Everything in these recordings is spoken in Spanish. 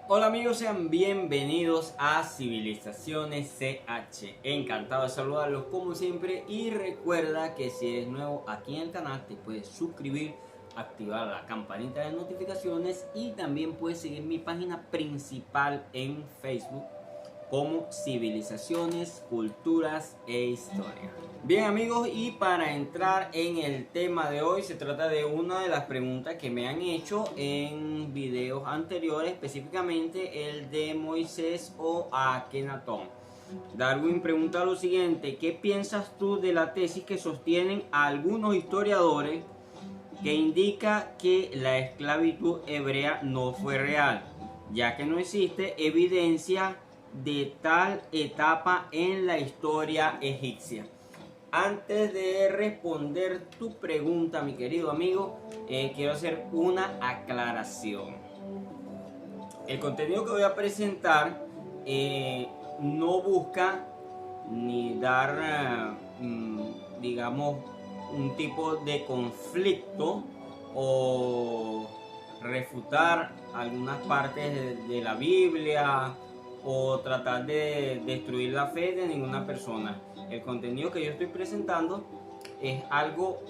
Hola amigos, sean bienvenidos a Civilizaciones CH. Encantado de saludarlos como siempre y recuerda que si eres nuevo aquí en el canal te puedes suscribir, activar la campanita de notificaciones y también puedes seguir mi página principal en Facebook como Civilizaciones, Culturas e Historia. Bien amigos, y para entrar en el tema de hoy se trata de una de las preguntas que me han hecho en videos anteriores, específicamente el de Moisés o Akenatón. Darwin pregunta lo siguiente: ¿qué piensas tú de la tesis que sostienen algunos historiadores que indica que la esclavitud hebrea no fue real, ya que no existe evidencia de tal etapa en la historia egipcia? Antes de responder tu pregunta, mi querido amigo, quiero hacer una aclaración. El contenido que voy a presentar no busca ni dar, digamos, un tipo de conflicto o refutar algunas partes de la Biblia o tratar de destruir la fe de ninguna persona. El contenido que yo estoy presentando es algo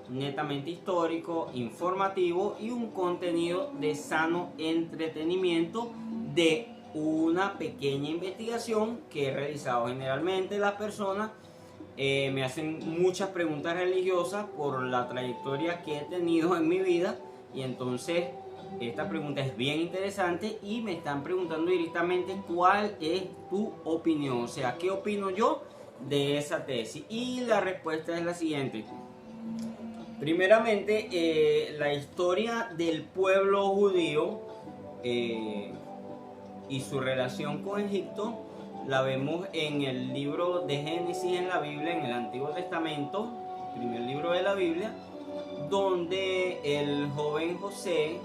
netamente histórico, informativo y un contenido de sano entretenimiento de una pequeña investigación que he realizado. Generalmente las personas me hacen muchas preguntas religiosas por la trayectoria que he tenido en mi vida, y entonces esta pregunta es bien interesante y me están preguntando directamente cuál es tu opinión, o sea, qué opino yo de esa tesis, y la respuesta es la siguiente. Primeramente, la historia del pueblo judío y su relación con Egipto la vemos en el libro de Génesis en la Biblia, en el Antiguo Testamento, el primer libro de la Biblia, donde el joven José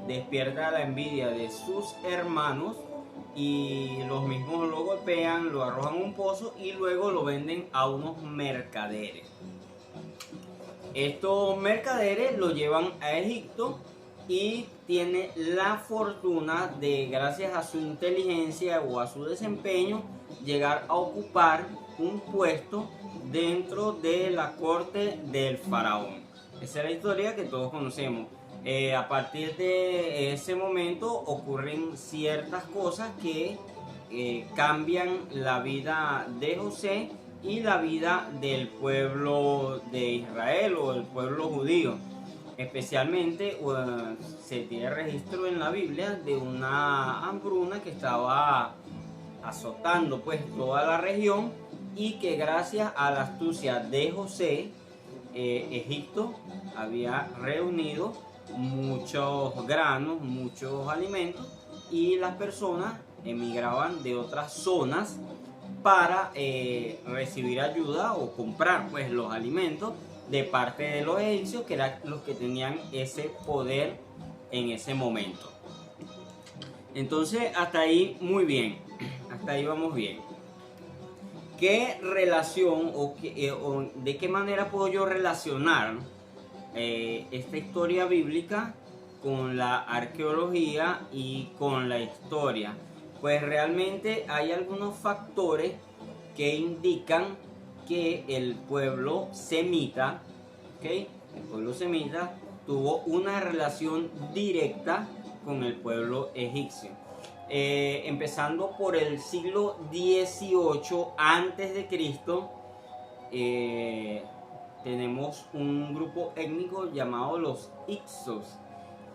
despierta la envidia de sus hermanos y los mismos lo golpean, lo arrojan a un pozo y luego lo venden a unos mercaderes. Estos mercaderes lo llevan a Egipto y tiene la fortuna de, gracias a su inteligencia o a su desempeño, llegar a ocupar un puesto dentro de la corte del faraón. Esa es la historia que todos conocemos. A partir de ese momento ocurren ciertas cosas que cambian la vida de José y la vida del pueblo de Israel o del pueblo judío. Especialmente se tiene registro en la Biblia de una hambruna que estaba azotando pues toda la región, y que gracias a la astucia de José, Egipto había reunido muchos granos, muchos alimentos, y las personas emigraban de otras zonas para recibir ayuda o comprar pues los alimentos de parte de los egipcios, que eran los que tenían ese poder en ese momento. Entonces hasta ahí muy bien, hasta ahí vamos bien. ¿Qué relación o de qué manera puedo yo relacionar esta historia bíblica con la arqueología y con la historia? Pues realmente hay algunos factores que indican que el pueblo semita, ¿okay? El pueblo semita tuvo una relación directa con el pueblo egipcio. Empezando por el siglo XVIII antes de Cristo, tenemos un grupo étnico llamado los Hicsos,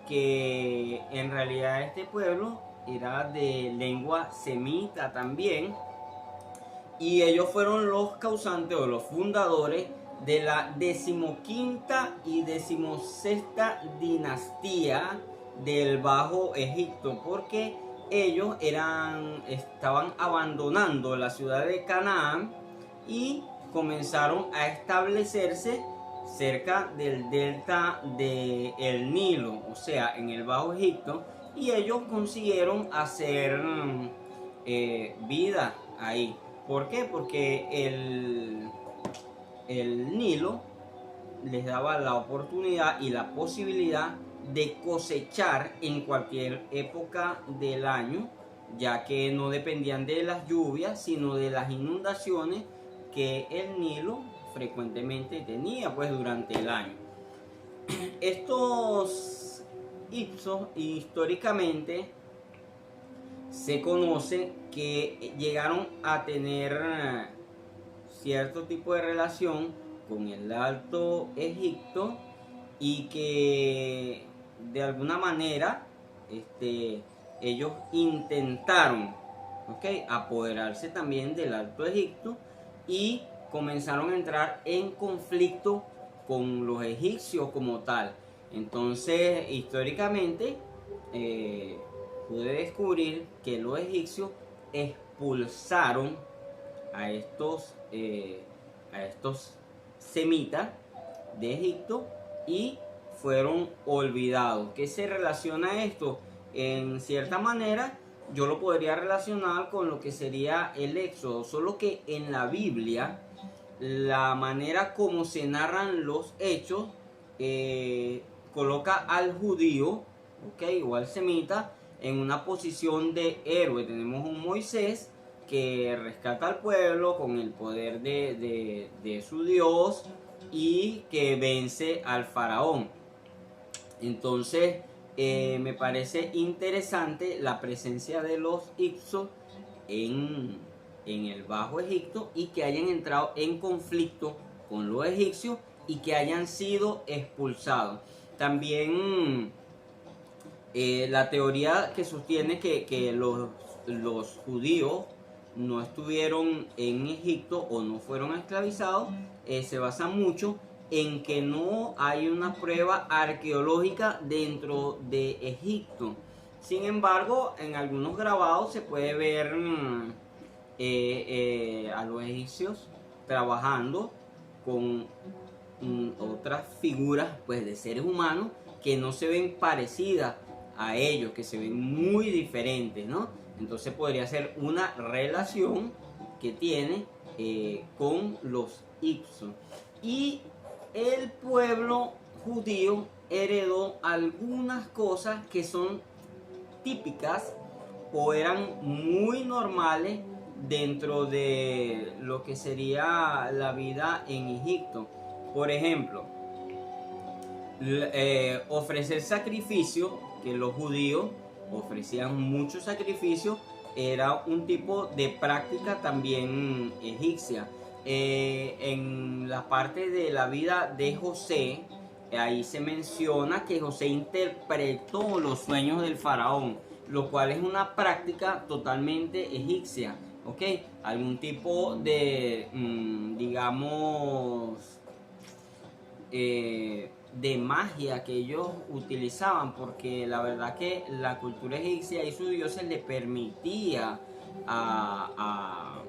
que en realidad este pueblo era de lengua semita también, y ellos fueron los causantes o los fundadores de la 15ª y 16ª dinastía del Bajo Egipto, porque ellos estaban abandonando la ciudad de Canaán y comenzaron a establecerse cerca del delta del Nilo, o sea, en el Bajo Egipto, y ellos consiguieron hacer vida ahí. ¿Por qué? Porque el Nilo les daba la oportunidad y la posibilidad de cosechar en cualquier época del año, ya que no dependían de las lluvias, sino de las inundaciones que el Nilo frecuentemente tenía pues durante el año. Estos ipsos históricamente se conoce que llegaron a tener cierto tipo de relación con el Alto Egipto y que de alguna manera ellos intentaron, apoderarse también del Alto Egipto y comenzaron a entrar en conflicto con los egipcios como tal. Entonces, históricamente, pude descubrir que los egipcios expulsaron a estos semitas de Egipto y fueron olvidados. ¿Qué se relaciona esto? En cierta manera yo lo podría relacionar con lo que sería el Éxodo, solo que en la Biblia la manera como se narran los hechos coloca al judío, o al semita, en una posición de héroe. Tenemos un Moisés que rescata al pueblo con el poder de su Dios y que vence al faraón. Entonces me parece interesante la presencia de los Hyksos en el Bajo Egipto y que hayan entrado en conflicto con los egipcios y que hayan sido expulsados. También la teoría que sostiene que los judíos no estuvieron en Egipto o no fueron esclavizados se basa mucho en que no hay una prueba arqueológica dentro de Egipto. Sin embargo, en algunos grabados se puede ver a los egipcios trabajando con otras figuras pues de seres humanos que no se ven parecidas a ellos, que se ven muy diferentes, ¿no? Entonces podría ser una relación que tiene con los Hyksos. Y el pueblo judío heredó algunas cosas que son típicas o eran muy normales dentro de lo que sería la vida en Egipto. Por ejemplo, ofrecer sacrificio, que los judíos ofrecían muchos sacrificios, era un tipo de práctica también egipcia. En la parte de la vida de José, ahí se menciona que José interpretó los sueños del faraón, lo cual es una práctica totalmente egipcia, ¿ok? Algún tipo de, digamos, de magia que ellos utilizaban, porque la verdad que la cultura egipcia y sus dioses le permitía a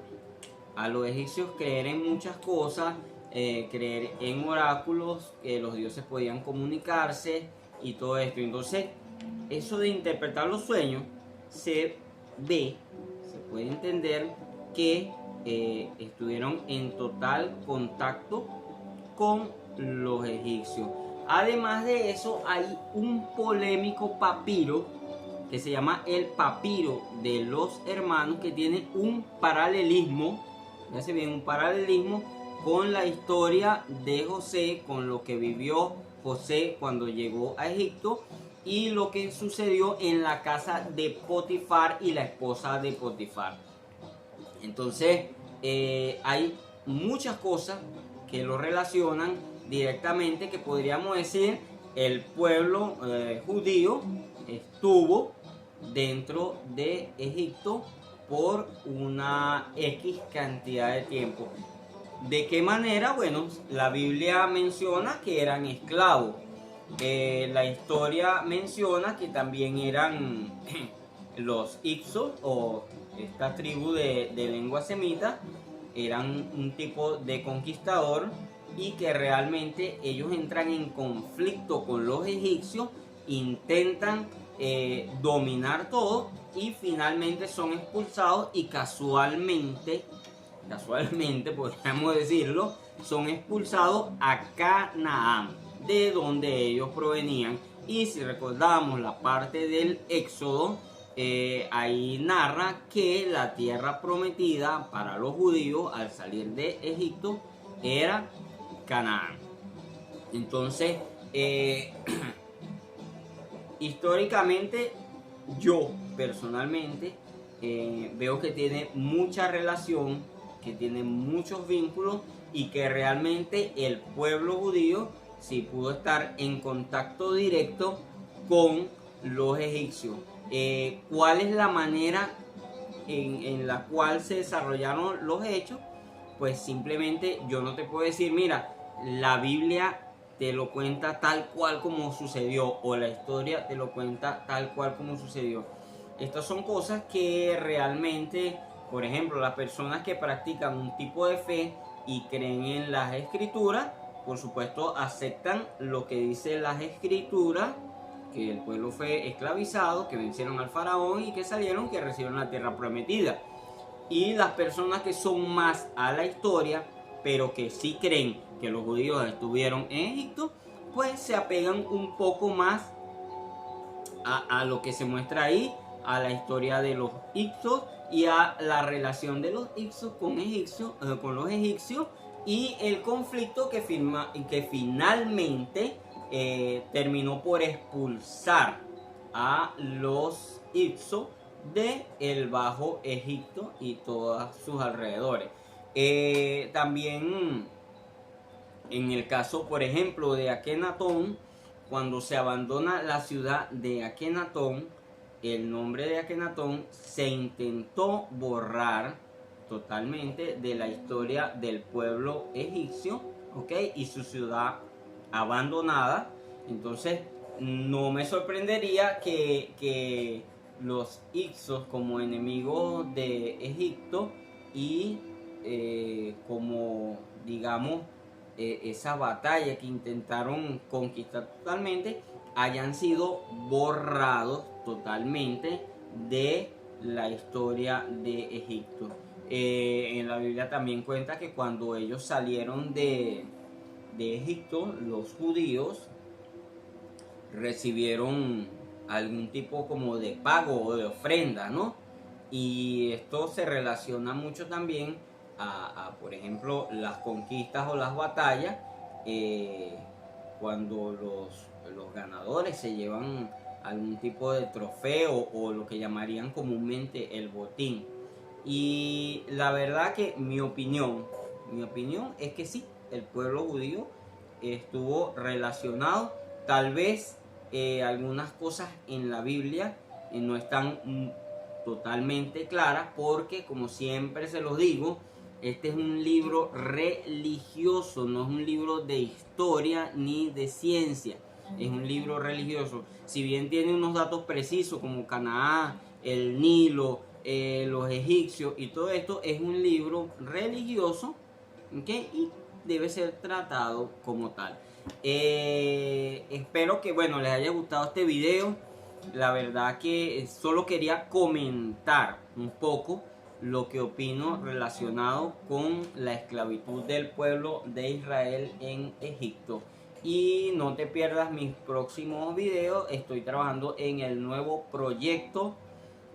los egipcios creer en muchas cosas, creer en oráculos, que los dioses podían comunicarse y todo esto. Entonces, eso de interpretar los sueños se puede entender que estuvieron en total contacto con los egipcios. Además de eso, hay un polémico papiro que se llama el papiro de los hermanos, que tiene un paralelismo, ya se ve un paralelismo con la historia de José, con lo que vivió José cuando llegó a Egipto y lo que sucedió en la casa de Potifar y la esposa de Potifar. Entonces hay muchas cosas que lo relacionan directamente, que podríamos decir el pueblo judío estuvo dentro de Egipto por una X cantidad de tiempo. ¿De qué manera? Bueno, la Biblia menciona que eran esclavos. La historia menciona que también eran los Hyksos, o esta tribu de lengua semita, eran un tipo de conquistador y que realmente ellos entran en conflicto con los egipcios, intentan dominar todo y finalmente son expulsados y casualmente podríamos decirlo, son expulsados a Canaán, de donde ellos provenían. Y si recordamos la parte del Éxodo, ahí narra que la tierra prometida para los judíos al salir de Egipto era Canaán. Entonces, históricamente, yo personalmente veo que tiene mucha relación, que tiene muchos vínculos y que realmente el pueblo judío sí pudo estar en contacto directo con los egipcios. ¿Cuál es la manera en la cual se desarrollaron los hechos? Pues simplemente yo no te puedo decir, mira, la Biblia te lo cuenta tal cual como sucedió, o la historia te lo cuenta tal cual como sucedió. Estas son cosas que realmente, por ejemplo, las personas que practican un tipo de fe y creen en las escrituras, por supuesto aceptan lo que dice las escrituras, que el pueblo fue esclavizado, que vencieron al faraón y que salieron, que recibieron la tierra prometida. Y las personas que son más a la historia, pero que sí creen que los judíos estuvieron en Egipto, pues se apegan un poco más a lo que se muestra ahí, a la historia de los Ixos y a la relación de los Ixos con los egipcios y el conflicto que finalmente terminó por expulsar a los Ixos de el Bajo Egipto y todos sus alrededores. También en el caso, por ejemplo, de Akenatón, cuando se abandona la ciudad de Akenatón, el nombre de Akenatón se intentó borrar totalmente de la historia del pueblo egipcio, ¿ok? Y su ciudad abandonada. Entonces, no me sorprendería que los Ixos, como enemigos de Egipto y como, digamos, esa batalla que intentaron conquistar totalmente, hayan sido borrados totalmente de la historia de Egipto. En la Biblia también cuenta que cuando ellos salieron de Egipto, los judíos recibieron algún tipo como de pago o de ofrenda, ¿no? Y esto se relaciona mucho también por ejemplo, las conquistas o las batallas, cuando los ganadores se llevan algún tipo de trofeo o lo que llamarían comúnmente el botín. Y la verdad que mi opinión es que sí, el pueblo judío estuvo relacionado. Tal vez algunas cosas en la Biblia no están totalmente claras, porque como siempre se los digo, este es un libro religioso, no es un libro de historia ni de ciencia, es un libro religioso. Si bien tiene unos datos precisos como Canaán, el Nilo, los egipcios y todo esto, es un libro religioso, ¿okay? Y debe ser tratado como tal. Espero que les haya gustado este video. La verdad que solo quería comentar un poco lo que opino relacionado con la esclavitud del pueblo de Israel en Egipto. Y no te pierdas mis próximos videos. Estoy trabajando en el nuevo proyecto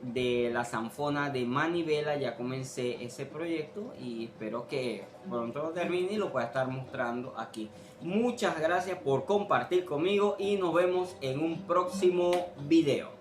de la Sanfona de Manivela. Ya comencé ese proyecto y espero que pronto lo termine y lo pueda estar mostrando aquí. Muchas gracias por compartir conmigo y nos vemos en un próximo video.